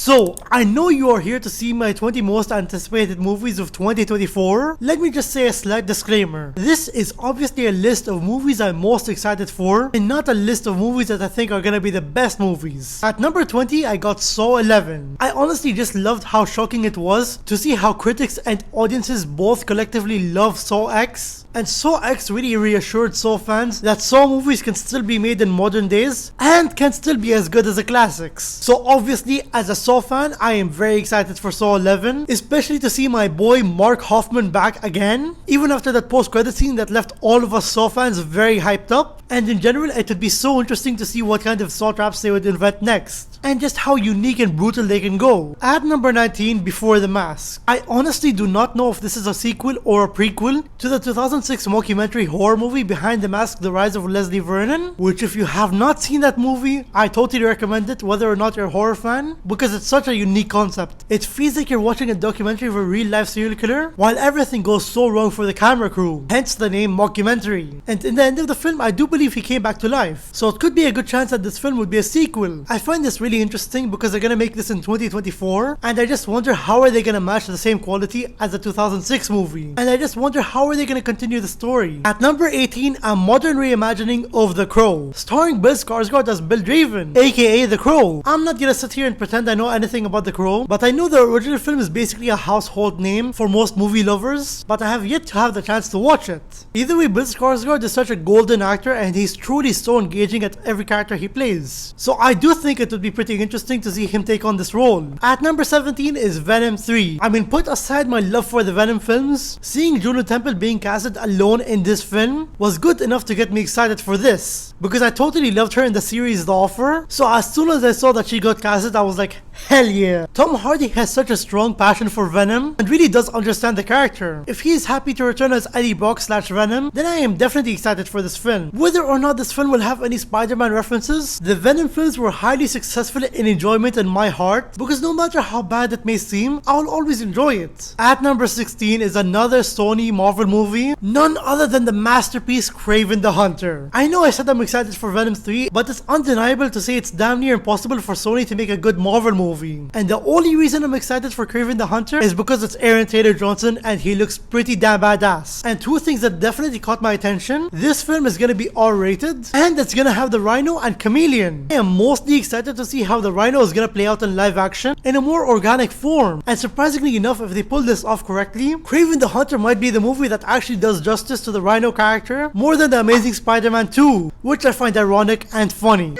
So, I know you are here to see my 20 most anticipated movies of 2024. Let me just say a slight disclaimer. This is obviously a list of movies I'm most excited for, and not a list of movies that I think are gonna be the best movies. At number 20, I got Saw 11. I honestly just loved how shocking it was to see how critics and audiences both collectively love Saw X. And Saw X really reassured Saw fans that Saw movies can still be made in modern days and can still be as good as the classics. So obviously, as a Saw fan, I am very excited for Saw 11, especially to see my boy Mark Hoffman back again, even after that post-credit scene that left all of us Saw fans very hyped up. And in general, it would be so interesting to see what kind of Saw traps they would invent next, and just how unique and brutal they can go. At number 19, Before the Mask. I honestly do not know if this is a sequel or a prequel to the 2006 mockumentary horror movie Behind the Mask: The Rise of Leslie Vernon, which if you have not seen that movie, I totally recommend it whether or not you're a horror fan, because it's such a unique concept. It feels like you're watching a documentary of a real life serial killer, while everything goes so wrong for the camera crew, hence the name mockumentary. And in the end of the film, I do believe he came back to life, so it could be a good chance that this film would be a sequel. I find this really interesting because they're gonna make this in 2024, and I just wonder how are they gonna match the same quality as the 2006 movie, and I just wonder how are they gonna continue the story. At number 18, a modern reimagining of The Crow, starring Bill Skarsgård as Bill Draven, aka The Crow. I'm not gonna sit here and pretend I know anything about The Crow, but I know the original film is basically a household name for most movie lovers, but I have yet to have the chance to watch it. Either way, Bill Skarsgård is such a golden actor, and he's truly so engaging at every character he plays. So I do think it would be pretty interesting to see him take on this role. At number 17 is Venom 3. I mean, put aside my love for the Venom films, seeing Juno Temple being casted alone in this film was good enough to get me excited for this, because I totally loved her in the series The Offer. So as soon as I saw that she got casted, I was like, hell yeah. Tom Hardy has such a strong passion for Venom and really does understand the character. If he is happy to return as Eddie Brock / Venom, then I am definitely excited for this film. Whether or not this film will have any Spider-Man references, the Venom films were highly successful in enjoyment in my heart, because no matter how bad it may seem, I'll always enjoy it. At number 16 is another Sony Marvel movie, none other than the masterpiece Kraven the Hunter. I know I said I'm excited for Venom 3, but it's undeniable to say it's damn near impossible for Sony to make a good Marvel movie. And the only reason I'm excited for Kraven the Hunter is because it's Aaron Taylor Johnson and he looks pretty damn badass. And two things that definitely caught my attention: this film is gonna be R-rated, and it's gonna have the Rhino and Chameleon. I am mostly excited to see how the Rhino is gonna play out in live action in a more organic form. And surprisingly enough, if they pull this off correctly, Kraven the Hunter might be the movie that actually does justice to the Rhino character more than the Amazing Spider-Man 2, which I find ironic and funny.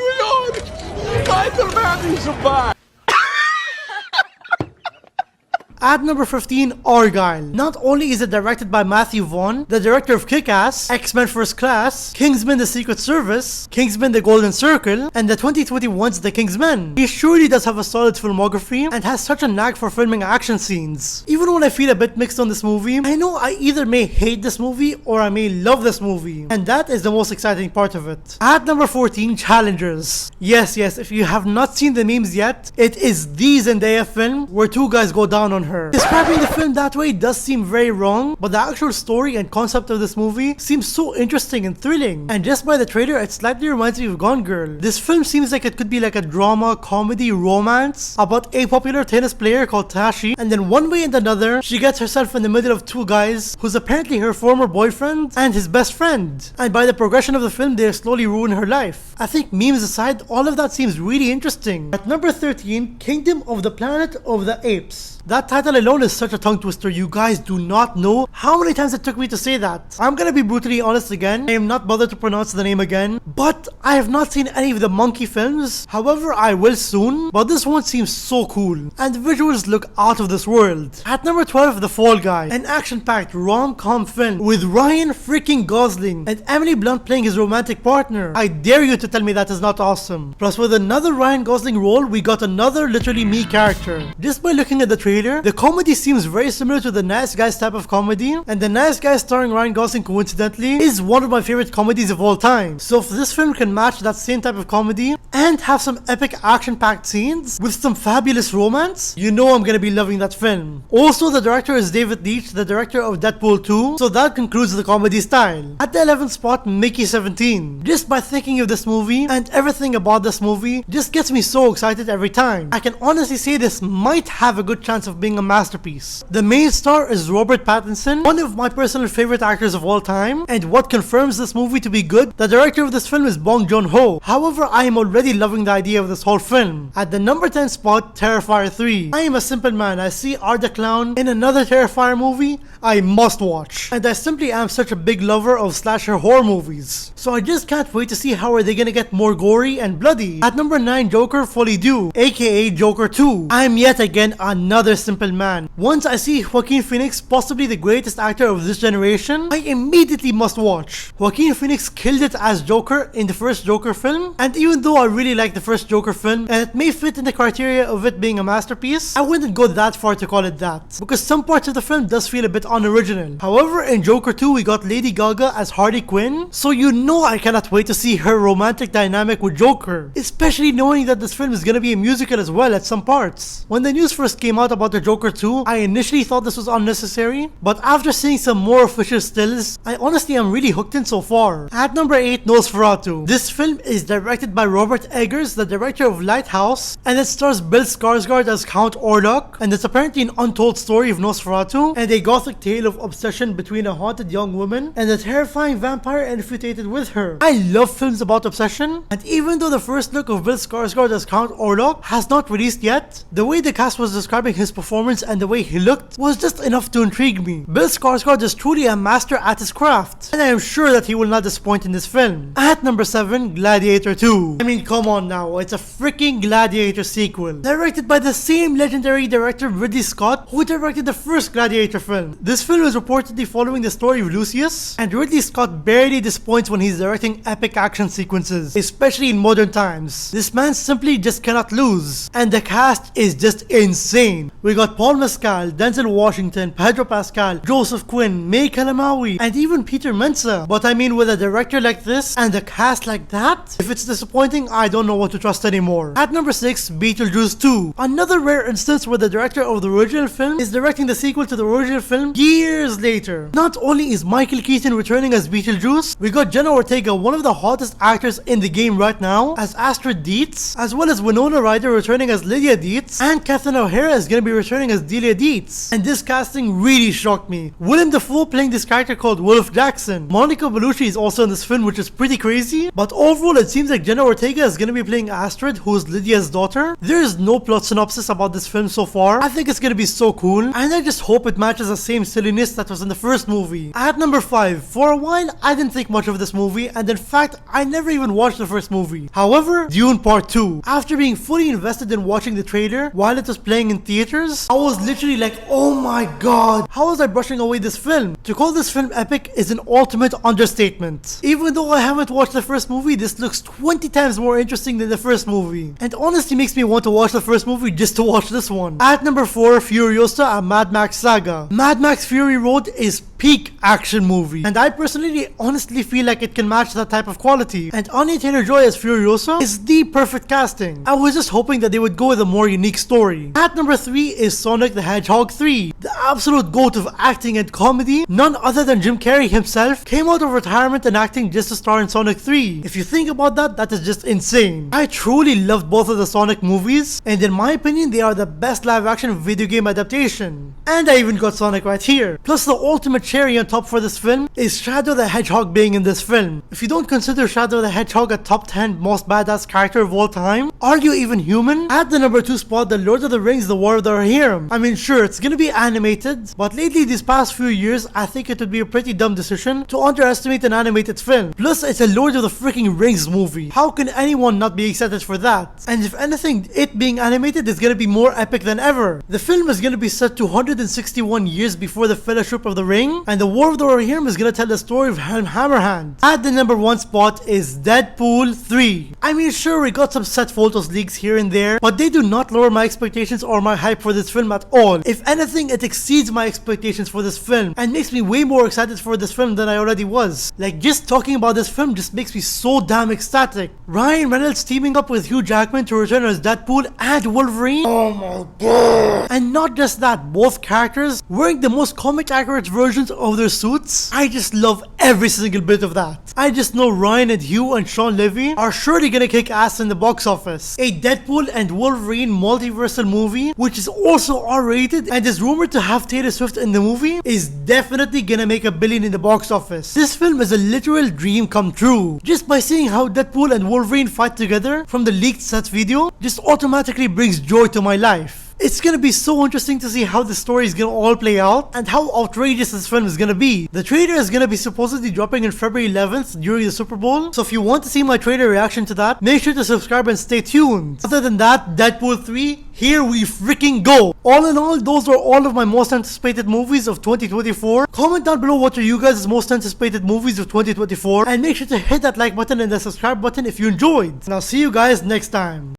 At number 15, Argyle. Not only is it directed by Matthew Vaughn, the director of Kick-Ass, X-Men First Class, Kingsman: The Secret Service, Kingsman: The Golden Circle, and the 2021's The Kingsman, he surely does have a solid filmography and has such a knack for filming action scenes. Even when I feel a bit mixed on this movie, I know I either may hate this movie or I may love this movie, and that is the most exciting part of it. At number 14, Challengers. Yes, if you have not seen the memes yet, it is the Zendaya film where two guys go down on her. Describing the film that way does seem very wrong, but the actual story and concept of this movie seems so interesting and thrilling. And just by the trailer, it slightly reminds me of Gone Girl. This film seems like it could be like a drama, comedy, romance about a popular tennis player called Tashi, and then one way and another, she gets herself in the middle of two guys who's apparently her former boyfriend and his best friend. And by the progression of the film, they slowly ruin her life. I think memes aside, all of that seems really interesting. At number 13, Kingdom of the Planet of the Apes. That title alone is such a tongue twister. You guys do not know how many times it took me to say that. I'm gonna be brutally honest again. I am not bothered to pronounce the name again, but I have not seen any of the monkey films. However, I will soon, but this one seems so cool, and the visuals look out of this world. At number 12, The Fall Guy, an action-packed rom-com film with Ryan freaking Gosling and Emily Blunt playing his romantic partner. I dare you to tell me that is not awesome. Plus, with another Ryan Gosling role, we got another literally me character. Just by looking at the trailer, the The comedy seems very similar to The Nice Guys type of comedy, and The Nice Guys starring Ryan Gosling coincidentally is one of my favorite comedies of all time. So if this film can match that same type of comedy and have some epic action-packed scenes with some fabulous romance, you know I'm gonna be loving that film. Also, the director is David Leitch, the director of Deadpool 2, so that concludes the comedy style. At the 11th spot, Mickey 17. Just by thinking of this movie and everything about this movie just gets me so excited every time. I can honestly say this might have a good chance of being a masterpiece. The main star is Robert Pattinson, one of my personal favorite actors of all time, and what confirms this movie to be good, the director of this film is Bong Joon-ho. However, I am already loving the idea of this whole film. At the number 10 spot, Terrifier 3. I am a simple man. I see Art the Clown in another Terrifier movie, I must watch. And I simply am such a big lover of slasher horror movies. So I just can't wait to see how are they gonna get more gory and bloody. At number 9, Joker Fully Due, aka Joker 2. I am yet again another simple man. Once I see Joaquin Phoenix, possibly the greatest actor of this generation, I immediately must watch. Joaquin Phoenix killed it as Joker in the first Joker film, and even though I really like the first Joker film and it may fit in the criteria of it being a masterpiece, I wouldn't go that far to call it that, because some parts of the film does feel a bit unoriginal. However, in Joker 2 we got Lady Gaga as Harley Quinn, so you know I cannot wait to see her romantic dynamic with Joker, especially knowing that this film is gonna be a musical as well at some parts. When the news first came out about the Joker 2, I initially thought this was unnecessary, but after seeing some more official stills, I honestly am really hooked in so far. At number 8, Nosferatu. This film is directed by Robert Eggers, the director of Lighthouse, and it stars Bill Skarsgård as Count Orlok, and it's apparently an untold story of Nosferatu and a gothic tale of obsession between a haunted young woman and a terrifying vampire infatuated with her. I love films about obsession, and even though the first look of Bill Skarsgård as Count Orlok has not released yet, the way the cast was describing his performance and the way he looked was just enough to intrigue me. Bill Skarsgård is truly a master at his craft, and I am sure that he will not disappoint in this film. At number 7, Gladiator 2. I mean, come on now, it's a freaking Gladiator sequel, directed by the same legendary director Ridley Scott who directed the first Gladiator film. This film is reportedly following the story of Lucius, and Ridley Scott barely disappoints when he's directing epic action sequences, especially in modern times. This man simply just cannot lose, and the cast is just insane. We got Paul Mescal, Denzel Washington, Pedro Pascal, Joseph Quinn, May Kalamaui, and even Peter Mensah. But I mean, with a director like this and a cast like that, if it's disappointing, I don't know what to trust anymore. At number 6, Beetlejuice 2. Another rare instance where the director of the original film is directing the sequel to the original film years later. Not only is Michael Keaton returning as Beetlejuice, we got Jenna Ortega, one of the hottest actors in the game right now, as Astrid Dietz, as well as Winona Ryder returning as Lydia Dietz, and Catherine O'Hara is gonna be returning as Delia Dietz. And this casting really shocked me. Willem Dafoe playing this character called Wolf Jackson. Monica Bellucci is also in this film, which is pretty crazy, but overall it seems like Jenna Ortega is gonna be playing Astrid, who is Lydia's daughter. There is no plot synopsis about this film so far. I think it's gonna be so cool, and I just hope it matches the same silliness that was in the first movie. At number 5, for a while I didn't think much of this movie, and in fact I never even watched the first movie. However, Dune Part 2. After being fully invested in watching the trailer while it was playing in theaters, I was literally like, oh my god, how was I brushing away this film? To call this film epic is an ultimate understatement. Even though I haven't watched the first movie, this looks 20 times more interesting than the first movie, and honestly makes me want to watch the first movie just to watch this one. At number 4, Furiosa, a Mad Max saga. Mad Max Fury Road is peak action movie, and I personally honestly feel like it can match that type of quality, and Anya Taylor-Joy as Furiosa is the perfect casting. I was just hoping that they would go with a more unique story. At number 3 is Sonic the Hedgehog 3. The absolute goat of acting and comedy, none other than Jim Carrey himself, came out of retirement and acting just to star in Sonic 3. If you think about that, that is just insane. I truly loved both of the Sonic movies, and in my opinion they are the best live action video game adaptation. And I even got Sonic right here. Plus the ultimate cherry on top for this film is Shadow the Hedgehog being in this film. If you don't consider Shadow the Hedgehog a top 10 most badass character of all time, are you even human? At the number 2 spot, The Lord of the Rings, The War of the Rohirrim. I mean, sure, it's gonna be animated, but lately these past few years, I think it would be a pretty dumb decision to underestimate an animated film. Plus, it's a Lord of the freaking Rings movie. How can anyone not be excited for that? And if anything, it being animated is gonna be more epic than ever. The film is gonna be set 261 years before the Fellowship of the Ring, Wolverine, and the War of the Rohirrim is gonna tell the story of Hammerhand. At the number 1 spot is Deadpool 3. I mean, sure, we got some set photos leaks here and there, but they do not lower my expectations or my hype for this film at all. If anything, it exceeds my expectations for this film and makes me way more excited for this film than I already was. Like, just talking about this film just makes me so damn ecstatic. Ryan Reynolds teaming up with Hugh Jackman to return as Deadpool and Wolverine. Oh my god. And not just that, both characters wearing the most comic accurate versions of their suits. I just love every single bit of that. I just know Ryan and Hugh and Sean Levy are surely gonna kick ass in the box office. A Deadpool and Wolverine multiversal movie, which is also R-rated and is rumored to have Taylor Swift in the movie, is definitely gonna make $1 billion in the box office. This film is a literal dream come true. Just by seeing how Deadpool and Wolverine fight together from the leaked set video just automatically brings joy to my life. It's gonna be so interesting to see how the story is gonna all play out and how outrageous this film is gonna be. The trailer is gonna be supposedly dropping on February 11th during the Super Bowl, so if you want to see my trailer reaction to that, make sure to subscribe and stay tuned. Other than that, Deadpool 3, here we freaking go! All in all, those were all of my most anticipated movies of 2024. Comment down below what are you guys' most anticipated movies of 2024, and make sure to hit that like button and the subscribe button if you enjoyed. And I'll see you guys next time.